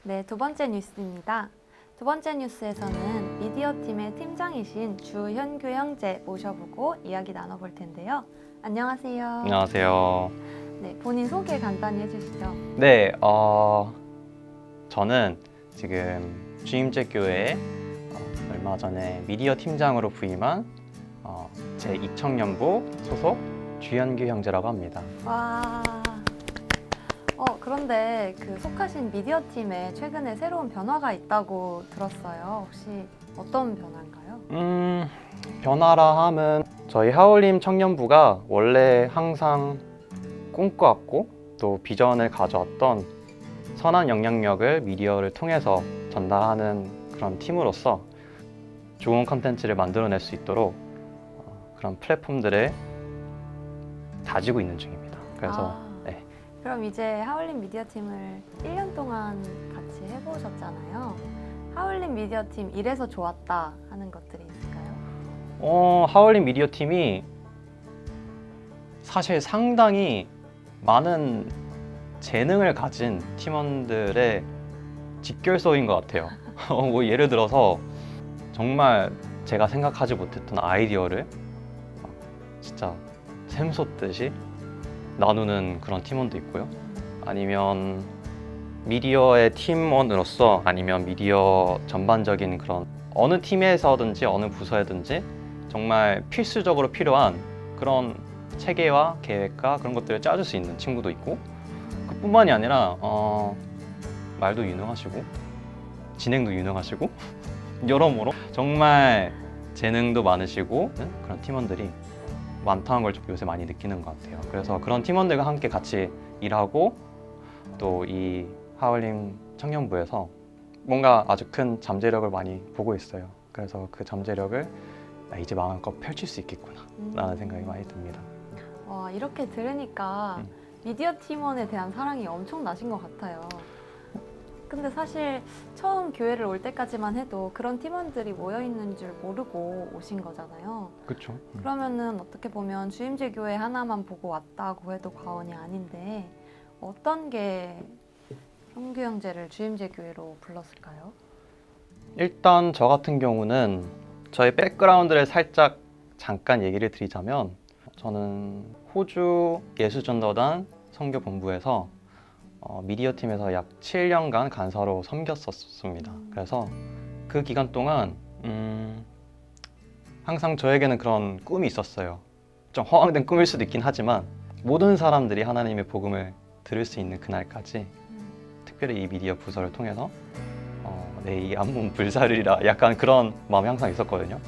네, 두 번째 뉴스입니다. 두 번째 뉴스에서는 미디어팀의 팀장이신 주현규 형제 모셔보고 이야기 나눠볼 텐데요. 안녕하세요. 안녕하세요. 네, 본인 소개 간단히 해주시죠. 네, 저는 지금 주임제교회에 얼마 전에 미디어 팀장으로 부임한 제2청년부 소속 주현규 형제라고 합니다. 와. 그런데 그 속하신 미디어팀에 최근에 새로운 변화가 있다고 들었어요. 혹시 어떤 변화인가요? 변화라 함은 저희 하울림 청년부가 원래 항상 꿈꿔왔고 또 비전을 가져왔던 선한 영향력을 미디어를 통해서 전달하는 그런 팀으로서 좋은 컨텐츠를 만들어낼 수 있도록 그런 플랫폼들을 다지고 있는 중입니다. 그래서 네. 그럼 이제 하울림 미디어팀을 1년 동안 같이 해보셨잖아요. 하울림 미디어팀 이래서 좋았다 하는 것들이 있을까요? 하울림 미디어 팀이 사실 상당히 많은 재능을 가진 팀원들의 직결소인 것 같아요. 뭐 예를 들어서 정말 제가 생각하지 못했던 아이디어를 진짜 샘솟듯이 나누는 그런 팀원도 있고요. 아니면 미디어의 팀원으로서 아니면 미디어 전반적인 그런 어느 팀에서든지 어느 부서에든지 정말 필수적으로 필요한 그런 체계와 계획과 그런 것들을 짜줄 수 있는 친구도 있고, 그뿐만이 아니라 말도 유능하시고 진행도 유능하시고 여러모로 정말 재능도 많으시고 그런 팀원들이 많다는 걸 좀 요새 많이 느끼는 것 같아요. 그래서 그런 팀원들과 함께 같이 일하고 또 이 하울림 청년부에서 뭔가 아주 큰 잠재력을 많이 보고 있어요. 그래서 그 잠재력을 이제 마음껏 펼칠 수 있겠구나 라는 생각이 많이 듭니다. 와, 이렇게 들으니까 미디어 팀원에 대한 사랑이 엄청 나신 것 같아요. 근데 사실 처음 교회를 올 때까지만 해도 그런 팀원들이 모여있는 줄 모르고 오신 거잖아요. 그렇죠. 그러면은 어떻게 보면 주임제 교회 하나만 보고 왔다고 해도 과언이 아닌데 어떤 게 현규 형제를 주임제 교회로 불렀을까요? 일단 저 같은 경우는 저의 백그라운드를 살짝 잠깐 얘기를 드리자면, 저는 호주 예수전도단 선교본부에서 미디어 팀에서 약 7년간 간사로 섬겼었습니다. 그래서 그 기간 동안 항상 저에게는 그런 꿈이 있었어요. 좀 허황된 꿈일 수도 있긴 하지만 모든 사람들이 하나님의 복음을 들을 수 있는 그날까지 특별히 이 미디어 부서를 통해서 내 이 앞몸 불사르리라 약간 그런 마음이 항상 있었거든요.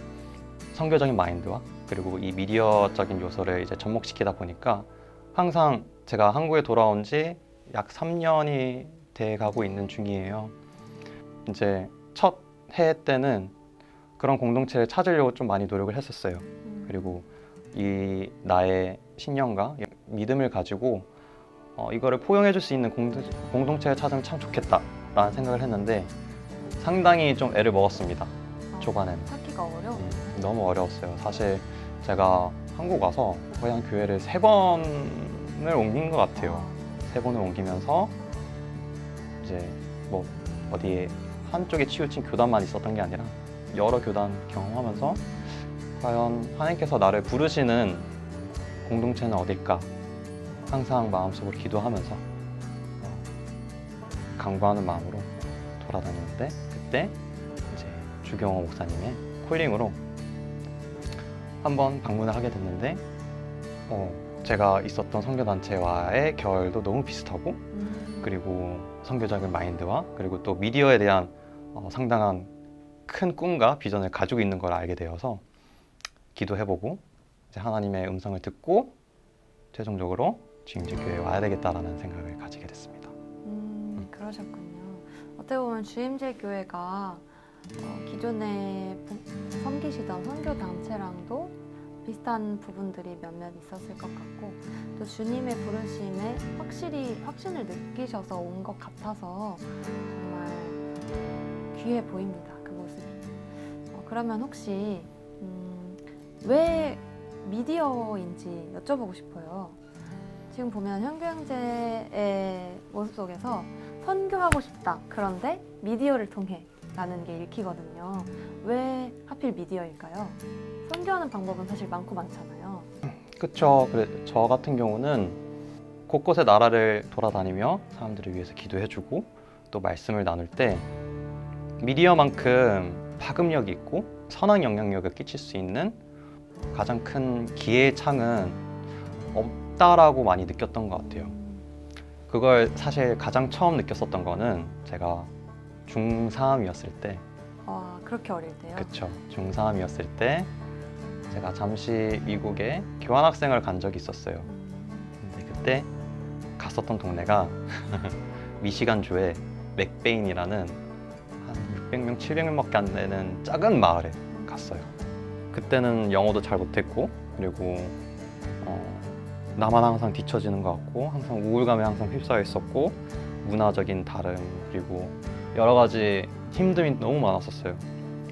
선교적인 마인드와 그리고 이 미디어적인 요소를 이제 접목시키다 보니까 항상 제가 한국에 돌아온 지 약 3년이 돼 가고 있는 중이에요. 이제 첫 해 때는 그런 공동체를 찾으려고 좀 많이 노력을 했었어요. 그리고 이 나의 신념과 믿음을 가지고 이거를 포용해 줄 수 있는 공동체를 찾으면 참 좋겠다라는 생각을 했는데 상당히 좀 애를 먹었습니다. 초반에는. 찾기가 어려워. 너무 어려웠어요. 사실 제가 한국 와서 거의 한 교회를 3번을 옮긴 것 같아요. 3번을 옮기면서 이제 뭐 어디에 한쪽에 치우친 교단만 있었던 게 아니라 여러 교단 경험하면서 과연 하나님께서 나를 부르시는 공동체는 어딜까 항상 마음속으로 기도하면서 간구하는 마음으로 돌아다녔는데, 그때 이제 주경호 목사님의 콜링으로 한번 방문을 하게 됐는데 제가 있었던 선교단체와의 결도 너무 비슷하고 그리고 선교적인 마인드와 그리고 또 미디어에 대한 상당한 큰 꿈과 비전을 가지고 있는 걸 알게 되어서 기도해보고 이제 하나님의 음성을 듣고 최종적으로 주임제 교회에 와야 되겠다라는 생각을 가지게 됐습니다. 그러셨군요. 어떻게 보면 주임제 교회가 기존에 섬기시던 선교 단체랑도 비슷한 부분들이 몇몇 있었을 것 같고 또 주님의 부르심에 확신을 느끼셔서 온 것 같아서 정말 귀해 보입니다. 그 모습이. 그러면 혹시 왜 미디어인지 여쭤보고 싶어요. 지금 보면 현규 형제의 모습 속에서 선교하고 싶다. 그런데 미디어를 통해 라는 게 읽히거든요. 왜 하필 미디어일까요? 선교하는 방법은 사실 많고 많잖아요. 그쵸. 그래, 저 같은 경우는 곳곳의 나라를 돌아다니며 사람들을 위해서 기도해주고 또 말씀을 나눌 때 미디어만큼 파급력이 있고 선한 영향력을 끼칠 수 있는 가장 큰 기회의 창은 없다라고 많이 느꼈던 것 같아요. 그걸 사실 가장 처음 느꼈었던 거는 제가 중3이었을 때, 와, 그렇게 어릴 때요? 그쵸. 중3이었을 때 제가 잠시 미국에 교환학생을 간 적이 있었어요. 근데 그때 갔었던 동네가 미시간주의 맥베인이라는 한 600명, 700명밖에 안 되는 작은 마을에 갔어요. 그때는 영어도 잘 못했고 그리고 나만 항상 뒤처지는 것 같고 항상 우울감에 항상 휩싸여 있었고 문화적인 다름 그리고 여러 가지 힘듦이 너무 많았었어요.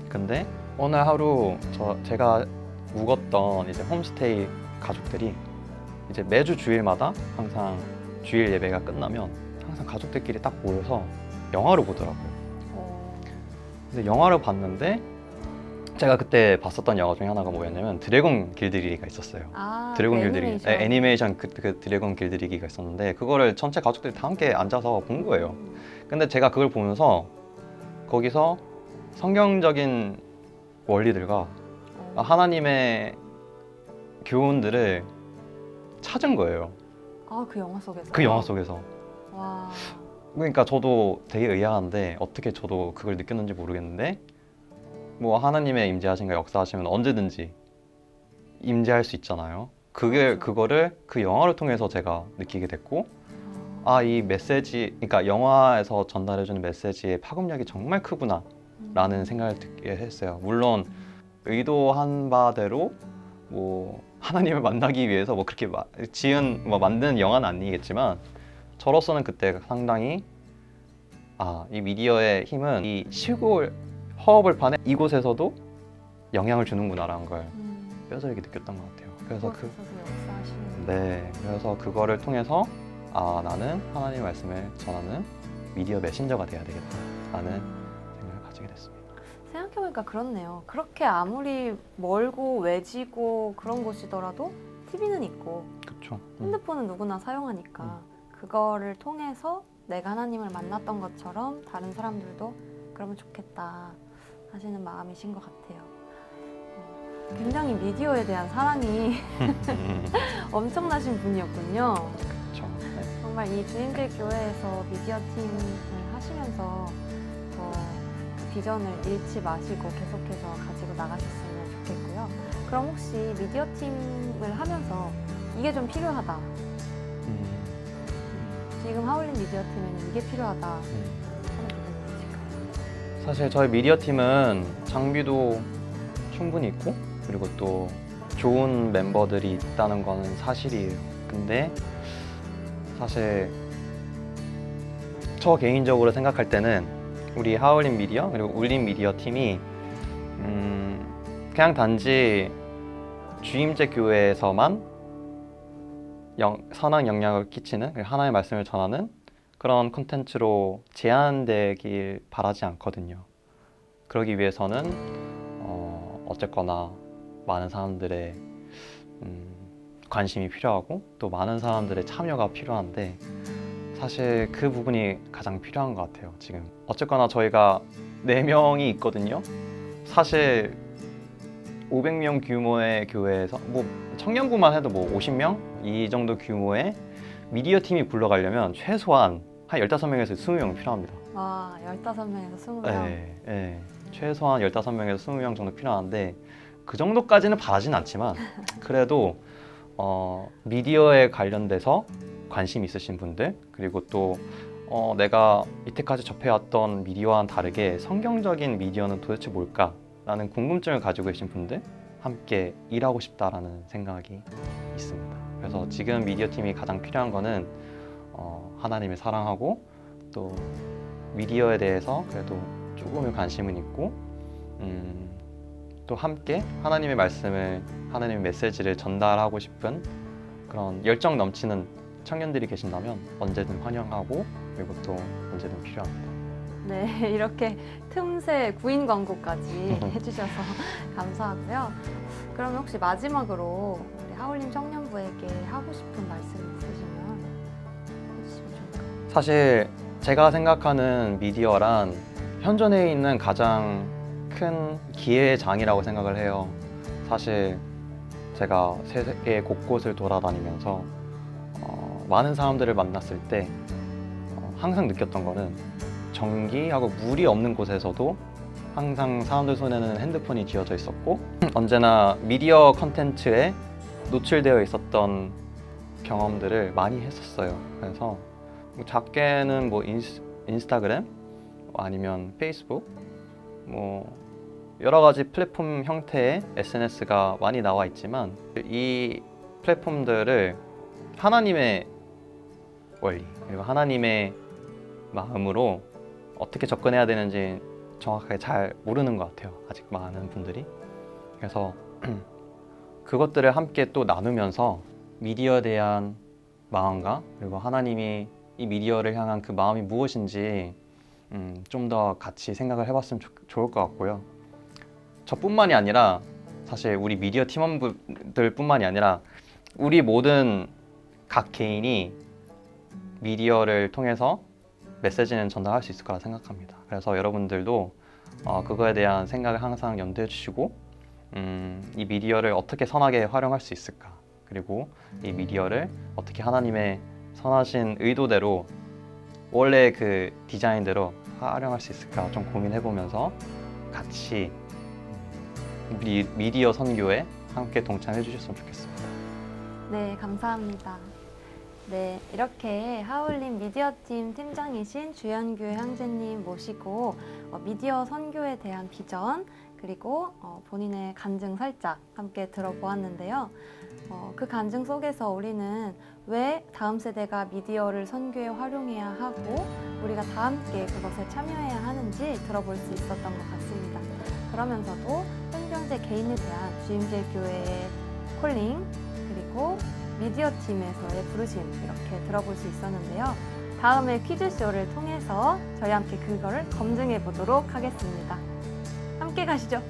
근데 어느 하루 제가 묵었던 이제 홈스테이 가족들이 이제 매주 주일마다 항상 주일 예배가 끝나면 항상 가족들끼리 딱 모여서 영화를 보더라고요. 근데 영화를 봤는데 제가 그때 봤었던 영화 중에 하나가 뭐였냐면 드래곤 길들이기가 있었어요. 아, 드래곤 그 길들이기, 애니메이션. 애니메이션 그 드래곤 길들이기가 있었는데 그거를 전체 가족들이 다 함께 앉아서 본 거예요. 근데 제가 그걸 보면서 거기서 성경적인 원리들과 하나님의 교훈들을 찾은 거예요. 아, 그 영화 속에서? 그 영화 속에서. 와. 그러니까 저도 되게 의아한데 어떻게 저도 그걸 느꼈는지 모르겠는데 뭐 하나님의 임재하심과 역사하시면 언제든지 임재할 수 있잖아요. 그렇죠. 그거를 그 영화를 통해서 제가 느끼게 됐고 아, 이 메시지, 그러니까 영화에서 전달해주는 메시지의 파급력이 정말 크구나 라는 생각을 듣게 했어요. 물론 의도한 바대로 뭐 하나님을 만나기 위해서 뭐 그렇게 만든 영화는 아니겠지만 저로서는 그때 상당히 이 미디어의 힘은 이 시골 허허벌판에 이곳에서도 영향을 주는구나라는 걸 뼈저리게 느꼈던 것 같아요. 그래서 그래서 그거를 통해서 나는 하나님의 말씀을 전하는 미디어 메신저가 돼야 되겠다라는 생각을 가지게 됐습니다. 생각해보니까 그렇네요. 그렇게 아무리 멀고 외지고 그런 곳이더라도 TV는 있고 그렇죠. 핸드폰은 누구나 사용하니까 그거를 통해서 내가 하나님을 만났던 것처럼 다른 사람들도 그러면 좋겠다 하시는 마음이신 것 같아요. 굉장히 미디어에 대한 사랑이 엄청나신 분이었군요. 그렇죠. 네. 정말 이 주인들 교회에서 미디어 팀을 하시면서 그 비전을 잃지 마시고 계속해서 가지고 나가셨으면 좋겠고요. 그럼 혹시 미디어 팀을 하면서 이게 좀 필요하다. 지금 하울린 미디어 팀에는 이게 필요하다. 하는 부분이 있을까요? 사실 저희 미디어 팀은 장비도 충분히 있고 그리고 또 좋은 멤버들이 있다는 거는 사실이에요. 근데 사실 저 개인적으로 생각할 때는 우리 하울린 미디어 그리고 울린 미디어 팀이 그냥 단지 주임제 교회에서만 선한 영향을 끼치는 하나님의 말씀을 전하는 그런 콘텐츠로 제한되길 바라지 않거든요. 그러기 위해서는 어쨌거나 많은 사람들의 관심이 필요하고 또 많은 사람들의 참여가 필요한데 사실 그 부분이 가장 필요한 것 같아요. 지금 어쨌거나 저희가 4명이 있거든요. 사실 500명 규모의 교회에서 뭐 청년부만 해도 뭐 50명 이 정도 규모의 미디어 팀이 굴러가려면 최소한 한 15명에서 20명 필요합니다. 와, 15명에서 20명? 네, 최소한 15명에서 20명 정도 필요한데 그 정도까지는 바라진 않지만 그래도 미디어에 관련돼서 관심 있으신 분들 그리고 또 내가 이때까지 접해왔던 미디어와는 다르게 성경적인 미디어는 도대체 뭘까? 라는 궁금증을 가지고 계신 분들 함께 일하고 싶다라는 생각이 있습니다. 그래서 지금 미디어 팀이 가장 필요한 거는 하나님을 사랑하고 또 미디어에 대해서 그래도 조금의 관심은 있고 또 함께 하나님의 말씀을 하나님의 메시지를 전달하고 싶은 그런 열정 넘치는 청년들이 계신다면 언제든 환영하고 그리고 또 언제든 필요합니다. 네, 이렇게 틈새 구인 광고까지 해주셔서 감사하고요. 그러면 혹시 마지막으로 우리 하울림 청년부에게 하고 싶은 말씀 있으시면 해주시면 좋을까요? 사실 제가 생각하는 미디어란 현존에 있는 가장 큰 기회의 장이라고 생각을 해요. 사실 제가 세계 곳곳을 돌아다니면서 많은 사람들을 만났을 때 항상 느꼈던 거는 전기하고 물이 없는 곳에서도 항상 사람들 손에는 핸드폰이 쥐어져 있었고 언제나 미디어 컨텐츠에 노출되어 있었던 경험들을 많이 했었어요. 그래서 작게는 뭐 인스타그램 아니면 페이스북 뭐 여러 가지 플랫폼 형태의 SNS가 많이 나와 있지만 이 플랫폼들을 하나님의 원리 그리고 하나님의 마음으로 어떻게 접근해야 되는지 정확하게 잘 모르는 것 같아요. 아직 많은 분들이. 그래서 그것들을 함께 또 나누면서 미디어에 대한 마음과 그리고 하나님이 이 미디어를 향한 그 마음이 무엇인지 좀 더 같이 생각을 해봤으면 좋을 것 같고요. 저뿐만이 아니라 사실 우리 미디어 팀원분들 뿐만이 아니라 우리 모든 각 개인이 미디어를 통해서 메시지는 전달할 수 있을 거라 생각합니다. 그래서 여러분들도 그거에 대한 생각을 항상 염두에 주시고 이 미디어를 어떻게 선하게 활용할 수 있을까, 그리고 이 미디어를 어떻게 하나님의 선하신 의도대로 원래 그 디자인대로 활용할 수 있을까 좀 고민해보면서 같이 미디어 선교에 함께 동참해 주셨으면 좋겠습니다. 네, 감사합니다. 네, 이렇게 하울림 미디어팀 팀장이신 주연규 형제님 모시고 미디어 선교에 대한 비전 그리고 본인의 간증 살짝 함께 들어보았는데요. 그 간증 속에서 우리는 왜 다음 세대가 미디어를 선교에 활용해야 하고 우리가 다 함께 그것에 참여해야 하는지 들어볼 수 있었던 것 같습니다. 그러면서도 현경제 개인에 대한 주임길 교회의 콜링 그리고 미디어 팀에서의 부르심 이렇게 들어볼 수 있었는데요. 다음에 퀴즈쇼를 통해서 저희 함께 그거를 검증해 보도록 하겠습니다. 함께 가시죠.